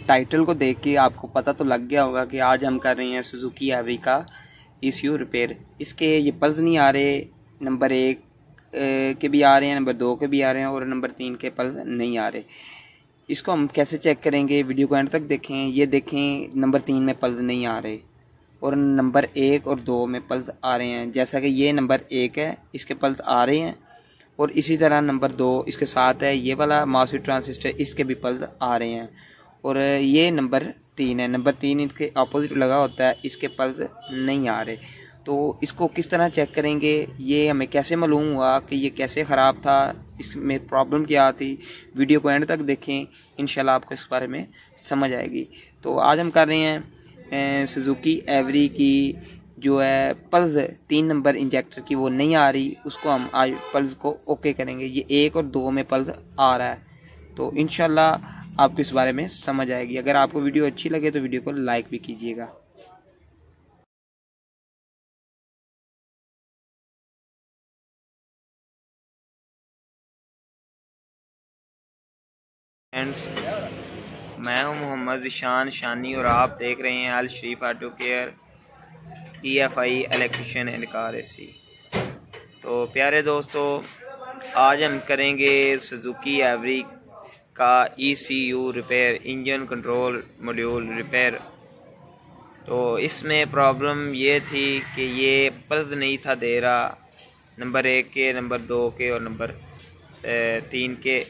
Title को देख के आपको पता तो लग गया होगा कि आज हम कर रहे हैं सुजुकी एवरी का ECU रिपेयर। इसके ये पल्स नहीं आ रहे, नंबर 1 के भी आ रहे हैं, नंबर 2 के भी आ रहे हैं और नंबर 3 के पल्स नहीं आ रहे। इसको हम कैसे चेक करेंगे, वीडियो को एंड तक देखें। ये देखें, नंबर 3 में पल्स नहीं आ रहे और नंबर 1 और 2 में पल्स आ रहे हैं। जैसा कि ये नंबर 1 है, इसके पल्स आ रहे हैं और इसी तरह नंबर 2 इसके साथ है, ये वाला मॉसफेट ट्रांजिस्टर, इसके भी पल्स आ रहे हैं। और ये नंबर 3 है, नंबर 3 इसके अपोजिट लगा होता है, इसके पल्स नहीं आ रहे। तो इसको किस तरह चेक करेंगे, ये हमें कैसे मालूम हुआ कि ये कैसे ख़राब था, इसमें प्रॉब्लम क्या थी, वीडियो को एंड तक देखें, इंशाल्लाह आपको इस बारे में समझ आएगी। तो आज हम कर रहे हैं सुजुकी एवरी की जो है पल्स 3 नंबर इंजेक्टर की वो नहीं आ रही, उसको हम आज पल्स को ओके करेंगे। ये 1 और 2 में पल्स आ रहा है, तो इंशाल्लाह आपको इस बारे में समझ आएगी। अगर आपको वीडियो अच्छी लगे तो वीडियो को लाइक भी कीजिएगा। फ्रेंड्स, मैं हूं मोहम्मद ज़ीशान शानी और आप देख रहे हैं Al Sharif auto care EFI electrician and car AC। तो प्यारे दोस्तों, आज हम करेंगे सुजुकी एवरी का ECU repair, engine control module repair. तो इसमें प्रॉब्लम ये थी कि ये पल्स नहीं था दे रहा, नंबर 1 के, नंबर 2 के और नंबर 3 के।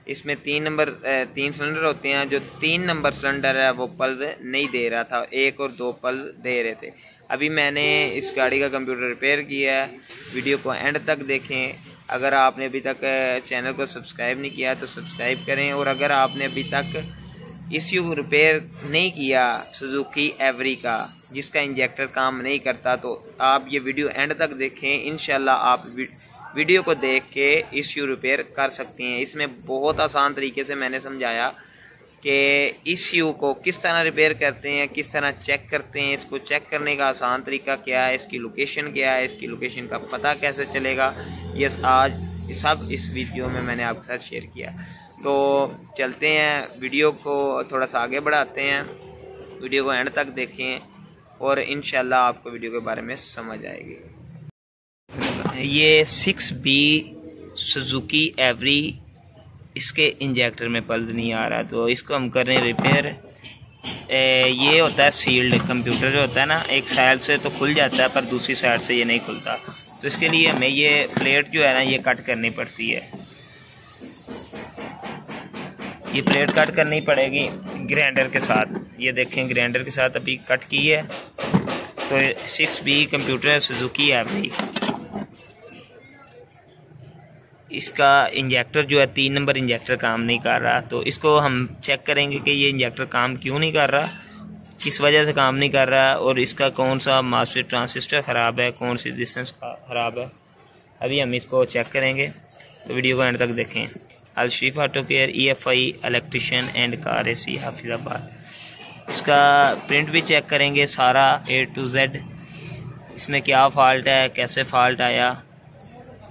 इसमें 3 सिलेंडर होते हैं, जो 3 नंबर सिलेंडर है वो पल्स नहीं दे रहा था, 1 और 2 पल्स दे रहे थे। अभी मैंने इस गाड़ी का कंप्यूटर रिपेयर किया है, वीडियो को एंड तक देखें। अगर आपने अभी तक चैनल को सब्सक्राइब नहीं किया तो सब्सक्राइब करें, और अगर आपने अभी तक ECU रिपेयर नहीं किया सुजुकी एवरी का, जिसका इंजेक्टर काम नहीं करता, तो आप ये वीडियो एंड तक देखें। इंशाल्लाह आप वीडियो को देख के ECU रिपेयर कर सकती हैं। इसमें बहुत आसान तरीके से मैंने समझाया कि ECU को किस तरह रिपेयर करते हैं, किस तरह चेक करते हैं। इसको चेक करने का आसान तरीका क्या है, इसकी लोकेशन क्या है, इसकी लोकेशन का पता कैसे चलेगा, ये आज सब इस वीडियो में मैंने आपके साथ शेयर किया। तो चलते हैं, वीडियो को थोड़ा सा आगे बढ़ाते हैं, वीडियो को एंड तक देखें और इंशाल्लाह आपको वीडियो के बारे में समझ आएगी। ये 6B सुजुकी एवरी, इसके इंजेक्टर में पल्स नहीं आ रहा, तो इसको हम कर रहे हैं रिपेयर। ये होता है सील्ड कंप्यूटर, जो होता है ना, एक साइड से तो खुल जाता है पर दूसरी साइड से ये नहीं खुलता। तो इसके लिए हमें ये प्लेट जो है ना, ये कट करनी पड़ती है। ये प्लेट कट करनी पड़ेगी ग्राइंडर के साथ। ये देखें, ग्राइंडर के साथ अभी कट की है। तो 6B कंप्यूटर है सुजुकी एवरी, इसका इंजेक्टर जो है 3 नंबर इंजेक्टर काम नहीं कर रहा। तो इसको हम चेक करेंगे कि ये इंजेक्टर काम क्यों नहीं कर रहा, किस वजह से काम नहीं कर रहा, और इसका कौन सा मॉसफेट ट्रांजिस्टर ख़राब है, कौन सी रेजिस्टेंस ख़राब है। अभी हम इसको चेक करेंगे, तो वीडियो को एंड तक देखें। Al Sharif auto care EFI electrician and car AC Hafizabad. इसका प्रिंट भी चेक करेंगे सारा A to Z, इसमें क्या फॉल्ट है, कैसे फॉल्ट आया,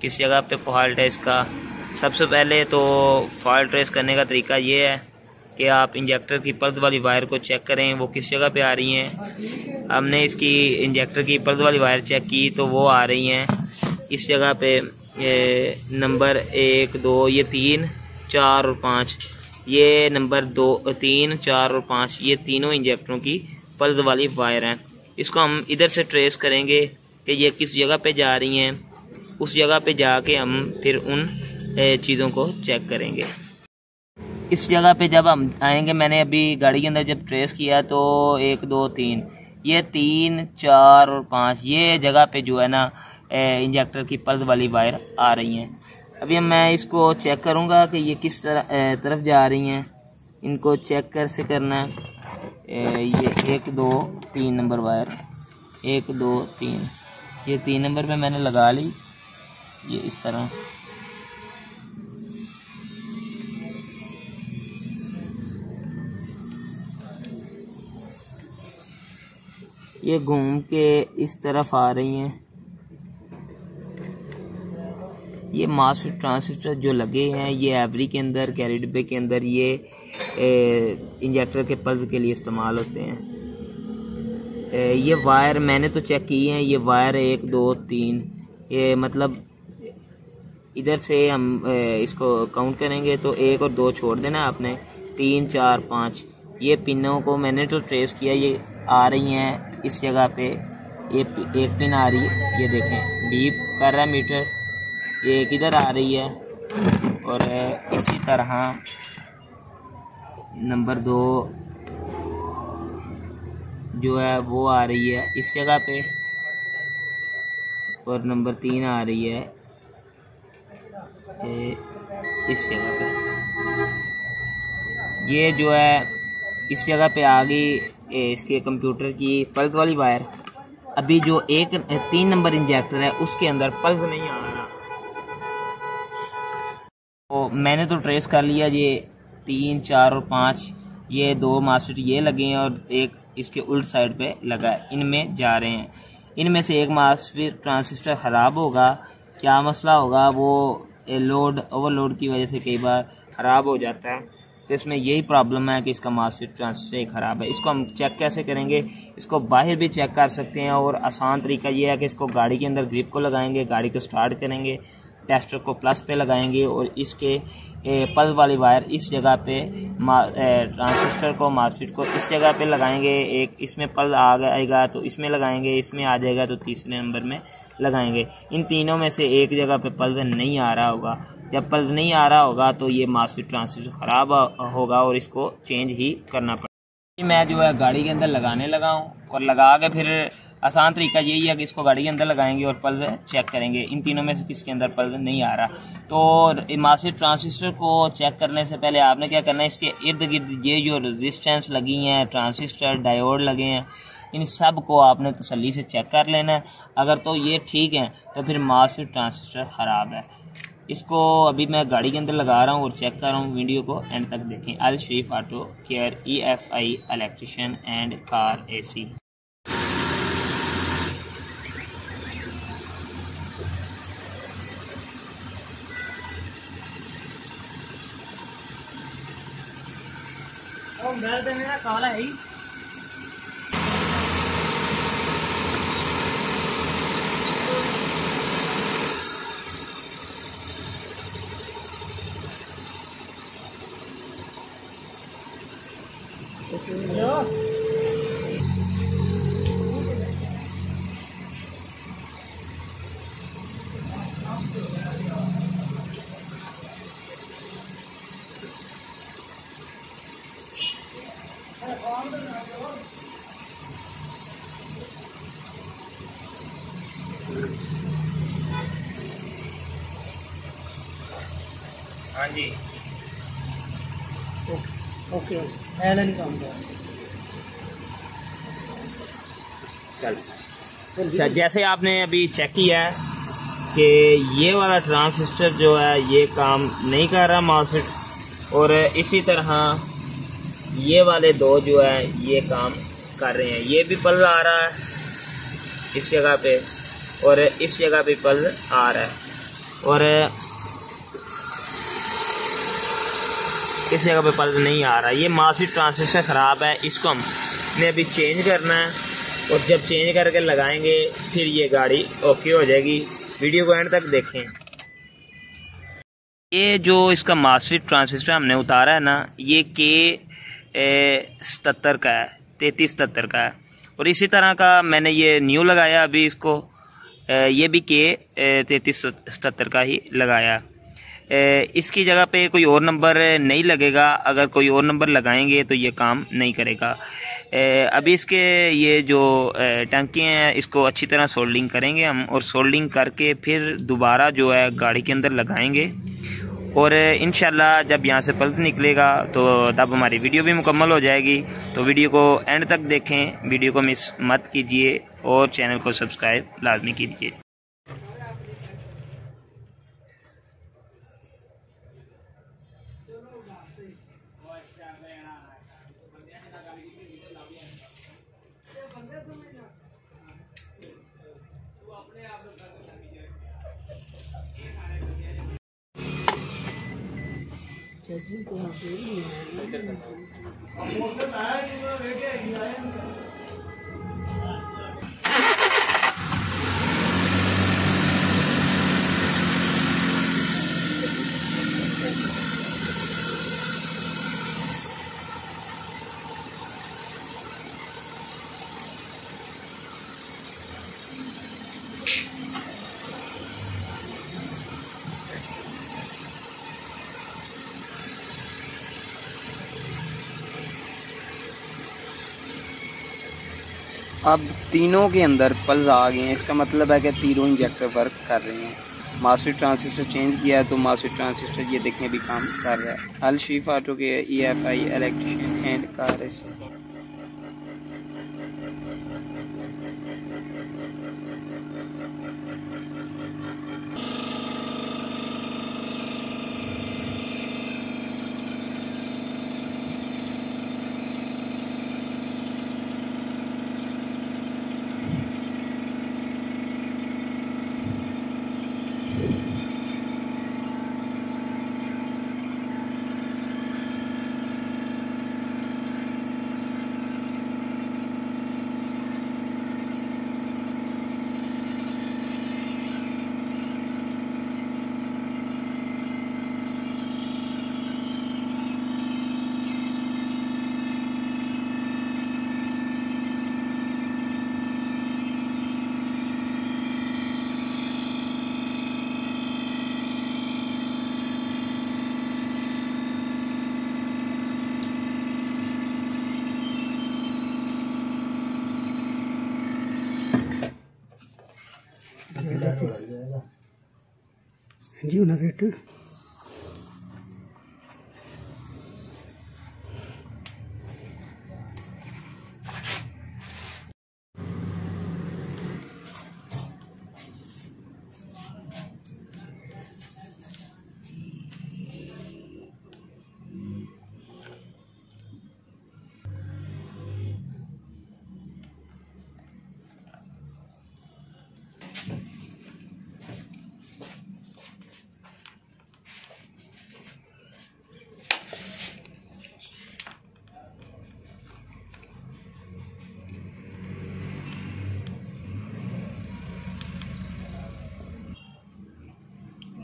किस जगह पे फॉल्ट है इसका। सबसे पहले तो फॉल्ट ट्रेस करने का तरीका ये है कि आप इंजेक्टर की पल्स वाली वायर को चेक करें, वो किस जगह पे आ रही हैं। हमने इसकी इंजेक्टर की पल्स वाली वायर चेक की तो वो आ रही हैं इस जगह पे, नंबर 1, 2, ये 3, 4 और 5, ये नंबर 2, 3, 4 और 5, ये तीनों इंजेक्टरों की पल्स वाली वायर हैं। इसको हम इधर से ट्रेस करेंगे कि ये किस जगह पे जा रही हैं, उस जगह पे जाके हम फिर उन चीज़ों को चेक करेंगे। इस जगह पे जब हम आएंगे, मैंने अभी गाड़ी के अंदर जब ट्रेस किया तो 1, 2, 3, ये 3, 4 और 5, ये जगह पे जो है ना इंजेक्टर की पल्स वाली वायर आ रही हैं। अभी मैं इसको चेक करूँगा कि ये किस तरफ जा रही हैं। इनको चेक कैसे करना है, ये 1, 2, 3 नंबर वायर, 1, 2, 3, ये 3 नंबर पे मैंने लगा ली, ये इस तरह। ये घूम के इस तरफ आ रही हैं, ये मासफेट ट्रांजिस्टर जो लगे हैं ये एवरी के अंदर, कैरी डिब्बे के अंदर ये इंजेक्टर के पल्स के लिए इस्तेमाल होते हैं। ये वायर मैंने तो चेक किए हैं, ये वायर 1 2 3, ये मतलब इधर से हम इसको काउंट करेंगे तो 1 और 2 छोड़ देना आपने, 3 4 5। ये पिनों को मैंने तो ट्रेस किया, ये आ रही हैं इस जगह पे, ये एक पिन आ रही है, ये देखें बीप कर रहा है मीटर, ये एक इधर आ रही है, और इसी तरह नंबर 2 जो है वो आ रही है इस जगह पे, और नंबर 3 आ रही है इस जगह पे। ये जो है इस जगह पे आ गई इसके कंप्यूटर की पल्स वाली वायर। अभी जो 3 नंबर इंजेक्टर है उसके अंदर पल्स नहीं आ रहा, तो मैंने तो ट्रेस कर लिया, ये 3 4 और 5 ये 2 मास्फेट ये लगे हैं और एक इसके उल्ट साइड पे लगा है, इनमें जा रहे हैं। इनमें से एक मास्फेट ट्रांजिस्टर खराब होगा, क्या मसला होगा वो लोड ओवरलोड की वजह से कई बार खराब हो जाता है, तो इसमें यही प्रॉब्लम है कि इसका मास्फेट ट्रांजिस्टर खराब है। इसको हम चेक कैसे करेंगे, इसको बाहर भी चेक कर सकते हैं, और आसान तरीका ये है कि इसको गाड़ी के अंदर ग्रिप को लगाएंगे, गाड़ी को स्टार्ट करेंगे, टेस्टर को प्लस पे लगाएंगे और इसके पल्स वाली वायर इस जगह पे ट्रांजिस्टर को मास्फेट को इस जगह पे लगाएंगे। एक इसमें पल्स आ जाएगा तो इसमें लगाएंगे, इसमें आ जाएगा तो तीसरे नंबर में लगाएंगे। इन तीनों में से एक जगह पे पल्स नहीं आ रहा होगा, जब पल्स नहीं आ रहा होगा तो ये मास्फेट ट्रांजिस्टर खराब होगा और इसको चेंज ही करना पड़ेगा। मैं जो है गाड़ी के अंदर लगाने लगा हूँ, और लगा के फिर आसान तरीका यही है कि इसको गाड़ी के अंदर लगाएंगे और पल्स चेक करेंगे, इन तीनों में से किसके अंदर पल्स नहीं आ रहा। तो मास्फेट ट्रांजिस्टर को चेक करने से पहले आपने क्या करना है, इसके इर्द गिर्द ये जो रेजिस्टेंस लगी हैं, ट्रांजिस्टर डायोड लगे हैं, इन सब को आपने तसल्ली से चेक कर लेना है। अगर तो ये ठीक है तो फिर मास्फेट ट्रांजिस्टर खराब है। इसको अभी मैं गाड़ी के अंदर लगा रहा हूँ और चेक कर रहा हूँ, वीडियो को एंड तक देखें। Al Sharif auto care EFI electrician and car AC। मेरा काला है हाँ जी ओके नहीं काम चल। अच्छा, जैसे आपने अभी चेक किया है कि ये वाला ट्रांजिस्टर जो है ये काम नहीं कर रहा मास्फेट, और इसी तरह ये वाले 2 जो है ये काम कर रहे हैं। ये भी पल्स आ रहा है इस जगह पे और इस जगह पे पल्स आ रहा है, और इस जगह पे पल्स नहीं आ रहा। ये मास्फेट ट्रांजिस्टर ख़राब है, इसको हमने अभी चेंज करना है, और जब चेंज करके लगाएंगे फिर ये गाड़ी ओके हो जाएगी। वीडियो को एंड तक देखें। ये जो इसका मास्फेट ट्रांजिस्टर हमने उतारा है ना, ये K77 का है, 3377 का है, और इसी तरह का मैंने ये न्यू लगाया अभी इसको, ये भी K3377 का ही लगाया। इसकी जगह पे कोई और नंबर नहीं लगेगा, अगर कोई और नंबर लगाएंगे तो ये काम नहीं करेगा। अभी इसके ये जो टंकी हैं इसको अच्छी तरह सोल्डिंग करेंगे हम, और सोल्डिंग करके फिर दोबारा जो है गाड़ी के अंदर लगाएंगे, और इंशाल्लाह जब यहाँ से पल्स निकलेगा तो तब हमारी वीडियो भी मुकम्मल हो जाएगी। तो वीडियो को एंड तक देखें, वीडियो को मिस मत कीजिए और चैनल को सब्सक्राइब लाजमी कीजिए। अब तीनों के अंदर पल्स आ गए हैं, इसका मतलब है कि तीनों इंजेक्टर वर्क कर रहे हैं। मास्टर ट्रांजिस्टर चेंज किया है तो मास्टर ट्रांजिस्टर ये देखने भी काम कर रहा है। अल शीफ ऑटो के EFI इलेक्ट्रिशियन एंड कार से जी उन्हें बेटे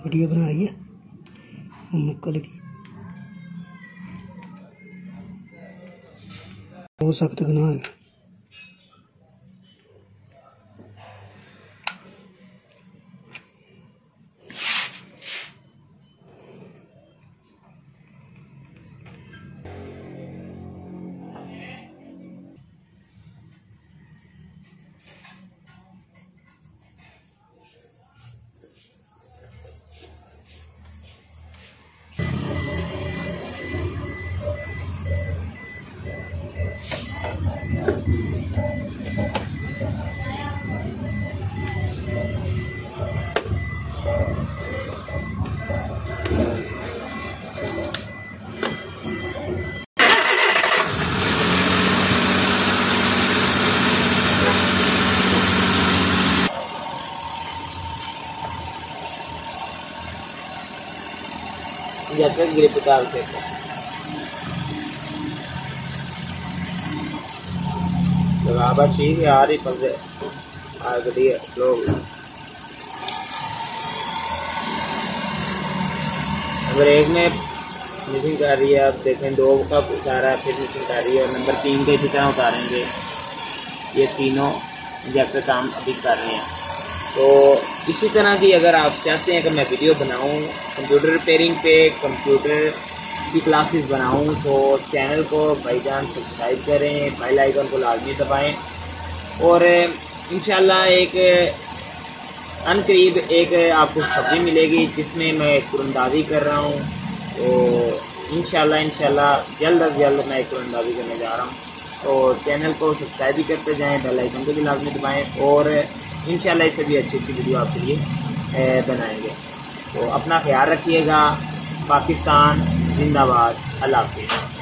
वीडियो बनाई है मुक्कल की हो सख्त गुनाह है। इंजेक्टर ग्रिप डाल से बराबर ठीक है आ रही पल्ले आ गई है लोग। नंबर 1 में मिसिंग कर रही है, आप देखें 2 का उतारा फिर मिसिंग कर रही है और नंबर 3 के इसी तरह उतारेंगे। ये तीनों इंजेक्टर काम अभी कर रहे हैं। तो इसी तरह की अगर आप चाहते हैं कि मैं वीडियो बनाऊं कंप्यूटर रिपेयरिंग पे, कंप्यूटर की क्लासेस बनाऊं, तो चैनल को भाईजान सब्सक्राइब करें, बेल आइकन को लाजमी दबाएं और इंशाल्लाह एक अनकरीब एक आपको खबरें मिलेगी जिसमें मैं कुरंदाजी कर रहा हूं। तो इंशाल्लाह जल्द अज जल्द मैं कुरंदाजी करने जा रहा हूं। तो चैनल को सब्सक्राइब भी करते जाएँ, बेल आइकन को भी लाजमी दबाएँ और इंशाल्लाह इससे भी अच्छी अच्छी वीडियो आपके लिए बनाएंगे। तो अपना ख्याल रखिएगा। पाकिस्तान जिंदाबाद। अल्लाह हाफ़िज़।